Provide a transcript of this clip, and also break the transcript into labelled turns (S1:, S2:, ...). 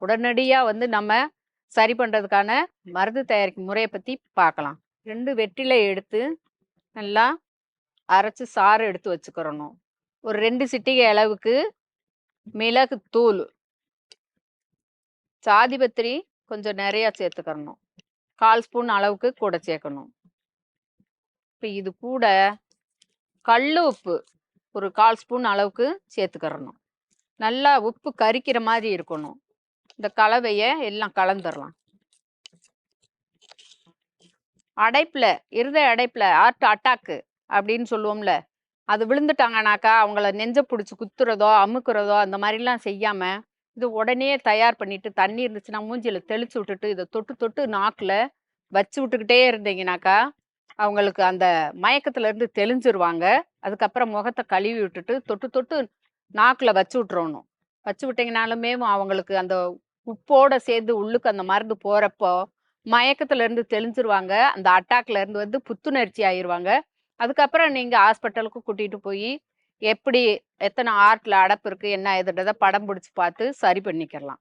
S1: உடனடியாக வந்து நம்ம சரி பண்ணுறதுக்கான மருந்து தயாரிக்கும் முறையை பற்றி பார்க்கலாம். 2 வெற்றிலை எடுத்து நல்லா அரைச்சி சாறு எடுத்து வச்சுக்கிறணும். ஒரு 2 சிட்டிகை அளவுக்கு மிளகு தூள், சாதிபத்திரி கொஞ்சம் நிறையா சேர்த்துக்கிறணும். 1/4 ஸ்பூன் அளவுக்கு கூட சேர்க்கணும். இப்போ இது கூட கல் உப்பு ஒரு 1/4 ஸ்பூன் அளவுக்கு சேர்த்துக்கிறணும். நல்லா உப்பு கரிக்கிற மாதிரி இருக்கணும். இந்த கலவையை எல்லாம் கலந்துடலாம். அடைப்பில், இருதய அடைப்பில் ஹார்ட் அட்டாக்கு அப்படின்னு சொல்லுவோம்ல, அது விழுந்துட்டாங்கனாக்கா அவங்கள நெஞ்ச பிடிச்சி குத்துறதோ அமுக்குறதோ அந்த மாதிரிலாம் செய்யாமல் இது உடனே தயார் பண்ணிட்டு தண்ணி இருந்துச்சுன்னா மூஞ்சியில் தெளிச்சு விட்டுட்டு இதை தொட்டு தொட்டு நாக்கில் வச்சு விட்டுக்கிட்டே இருந்தீங்கனாக்கா அவங்களுக்கு அந்த மயக்கத்துலேருந்து தெளிஞ்சிருவாங்க. அதுக்கப்புறம் முகத்தை கழுவி விட்டுட்டு தொட்டு தொட்டு நாக்கில் வச்சு விட்றணும். வச்சு விட்டிங்கனாலுமே அவங்களுக்கு அந்த உப்போடு சேர்ந்து உள்ளுக்கு அந்த மருந்து போகிறப்போ மயக்கத்துலேருந்து தெளிஞ்சிருவாங்க. அந்த அட்டாக்லேருந்து வந்து புத்துணர்ச்சி ஆயிடுவாங்க. அதுக்கப்புறம் நீங்கள் ஹாஸ்பிட்டலுக்கு கூட்டிகிட்டு போய் எப்படி எத்தனை ஹார்ட்டில் அடைப்பு இருக்குது என்ன ஏதுன்றதை படம் பிடிச்சி பார்த்து சரி பண்ணிக்கிறலாம்.